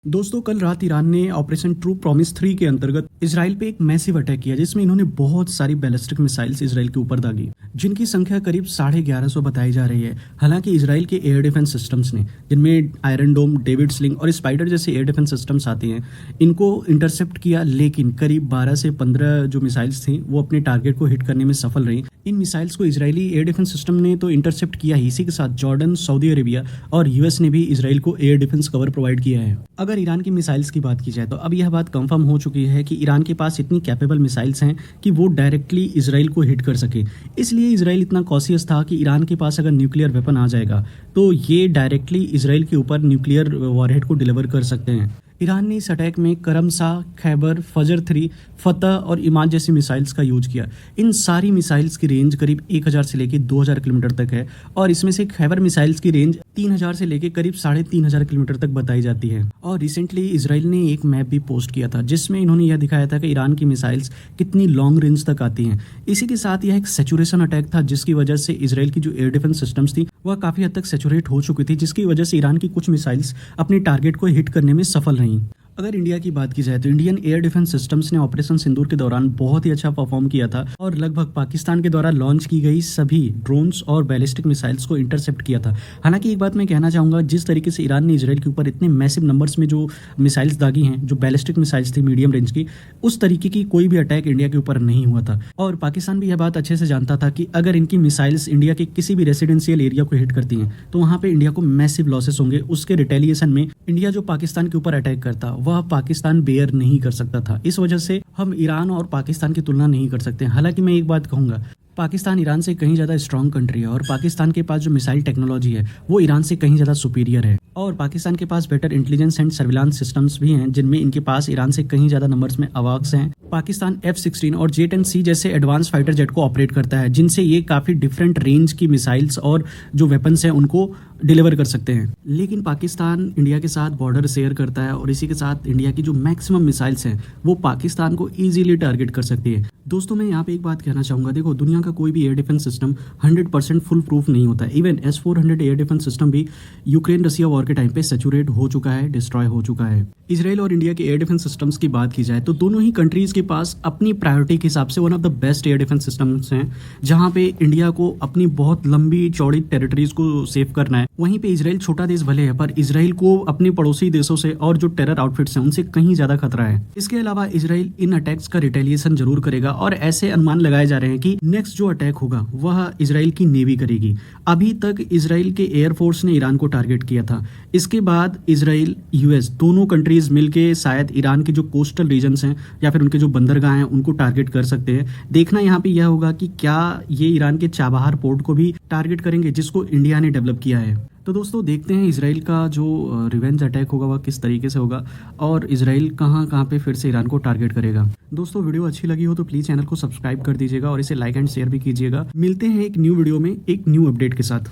दोस्तों कल रात ईरान ने ऑपरेशन ट्रू प्रॉमिस 3 के अंतर्गत इजराइल पे एक मैसिव अटैक किया जिसमें इन्होंने बहुत सारी बैलिस्टिक मिसाइल्स इजराइल के ऊपर दागी जिनकी संख्या करीब 1150 बताई जा रही है। हालांकि इजराइल के एयर डिफेंस सिस्टम्स ने, जिनमें आयरन डोम, डेविड स्लिंग और स्पाइडर जैसे एयर डिफेंस सिस्टम्स आते हैं, इनको इंटरसेप्ट किया, लेकिन करीब 12 से 15 जो मिसाइल्स थी वो अपने टारगेट को हिट करने में सफल रही। इन मिसाइल्स को इजरायली एयर डिफेंस सिस्टम ने तो इंटरसेप्ट किया ही, इसी के साथ जॉर्डन, सऊदी अरेबिया और यूएस ने भी इजराइल को एयर डिफेंस कवर प्रोवाइड किया है। अगर ईरान की मिसाइल्स की बात की जाए तो अब यह बात कंफर्म हो चुकी है कि ईरान के पास इतनी कैपेबल मिसाइल्स हैं कि वो डायरेक्टली इजराइल को हिट कर सके। इसलिए इजराइल इतना कॉशियस था कि ईरान के पास अगर न्यूक्लियर वेपन आ जाएगा तो ये डायरेक्टली इजराइल के ऊपर न्यूक्लियर वॉरहेड को डिलीवर कर सकते हैं। ईरान ने इस अटैक में करमशाह, खैबर, फजर 3, फतह और इमाद जैसी मिसाइल्स का यूज किया। इन सारी मिसाइल्स की रेंज करीब 1000 से लेकर 2000 किलोमीटर तक है और इसमें से खैबर मिसाइल्स की रेंज 3000 से लेकर करीब 3500 किलोमीटर तक बताई जाती है। और रिसेंटली इजराइल ने एक मैप भी पोस्ट किया था जिसमें इन्होंने यह दिखाया था कि ईरान की मिसाइल्स कितनी लॉन्ग रेंज तक आती हैं। इसी के साथ यह एक सैचुरेशन अटैक था जिसकी वजह से इजराइल की जो एयर डिफेंस सिस्टम्स थी वह काफी हद तक सैचुरेट हो चुकी थी, जिसकी वजह से ईरान की कुछ मिसाइल्स अपने टारगेट को हिट करने में सफल रहीं। अगर इंडिया की बात की जाए तो इंडियन एयर डिफेंस सिस्टम्स ने ऑपरेशन सिंदूर के दौरान बहुत ही अच्छा परफॉर्म किया था और लगभग पाकिस्तान के द्वारा लॉन्च की गई सभी ड्रोन्स और बैलिस्टिक मिसाइल्स को इंटरसेप्ट किया था। हालांकि एक बात मैं कहना चाहूंगा, जिस तरीके से ईरान ने इजराइल के ऊपर इतने मैसिव नंबर्स में जो मिसाइल्स दागी हैं, जो बैलिस्टिक मिसाइल्स थी मीडियम रेंज की, उस तरीके की कोई भी अटैक इंडिया के ऊपर नहीं हुआ था। और पाकिस्तान भी यह बात अच्छे से जानता था कि अगर इनकी मिसाइल्स इंडिया के किसी भी रेसिडेंशियल एरिया को हिट करती हैं तो वहां पे इंडिया को मैसिव लॉसेस होंगे। उसके रिटेलिएशन में इंडिया जो पाकिस्तान के ऊपर अटैक करता वह पाकिस्तान बेयर नहीं कर सकता था। इस वजह से हम ईरान और पाकिस्तान की तुलना नहीं कर सकते। हालांकि मैं एक बात कहूंगा, पाकिस्तान ईरान से कहीं ज़्यादा स्ट्रॉन्ग कंट्री है और पाकिस्तान के पास जो मिसाइल टेक्नोलॉजी है वो ईरान से कहीं ज़्यादा सुपीरियर है। और पाकिस्तान के पास better intelligence and surveillance systems भी हैं जिनमें इनके पास ईरान से कहीं ज़्यादा नंबर्स में अवाक्स हैं। पाकिस्तान F-16 और J-10C जैसे एडवांस फाइटर जेट को ऑपरेट करता है जिनसे ये काफ़ी डिफरेंट रेंज की मिसाइल्स और जो वेपन्स हैं उनको डिलीवर कर सकते हैं। लेकिन पाकिस्तान इंडिया के साथ बॉर्डर शेयर करता है और इसी के साथ इंडिया की जो मैक्सिमम मिसाइल्स हैं वो पाकिस्तान को ईजिली टारगेट कर सकती है। दोस्तों मैं यहाँ पे एक बात कहना चाहूँगा, देखो दुनिया का कोई भी air defence system 100% full proof नहीं होता है। Even S-400 air defence system भी यूक्रेन रसिया वॉर के टाइम पे सैचुरेट हो चुका है, डिस्ट्रॉय हो चुका है। इजराइल और इंडिया के एयर डिफेंस सिस्टम्स की बात की जाए तो दोनों ही कंट्रीज के पास अपनी प्रायोरिटी के हिसाब से one of the best air defence systems हैं, जहां पे इंडिया को अपनी बहुत लंबी चौड़ी टेरिटरीज को सेव करना है। वहीं पे इजराइल छोटा देश भले है पर इजराइल को अपने पड़ोसी देशों से और जो टेरर आउटफिट्स हैं उनसे कहीं ज्यादा खतरा है। इसके अलावा इजराइल इन अटैक्स का रिटेलिएशन जरूर करेगा और ऐसे अनुमान लगाए जा रहे हैं कि नेक्स्ट जो अटैक होगा वह इजराइल की नेवी करेगी। अभी तक इजराइल के एयरफोर्स ने ईरान को टारगेट किया था। इसके बाद इजराइल, यूएस दोनों कंट्रीज मिलके शायद ईरान के जो कोस्टल रीजन्स हैं या फिर उनके जो बंदरगाह हैं उनको टारगेट कर सकते हैं। देखना यहाँ पे यह होगा कि क्या ये ईरान के चाबहार पोर्ट को भी टारगेट करेंगे जिसको इंडिया ने डेवलप किया है। तो दोस्तों देखते हैं इजराइल का जो रिवेंज अटैक होगा वह किस तरीके से होगा और इजराइल कहाँ पे फिर से ईरान को टारगेट करेगा। दोस्तों वीडियो अच्छी लगी हो तो प्लीज़ चैनल को सब्सक्राइब कर दीजिएगा और इसे लाइक एंड शेयर भी कीजिएगा। मिलते हैं एक न्यू वीडियो में एक न्यू अपडेट के साथ।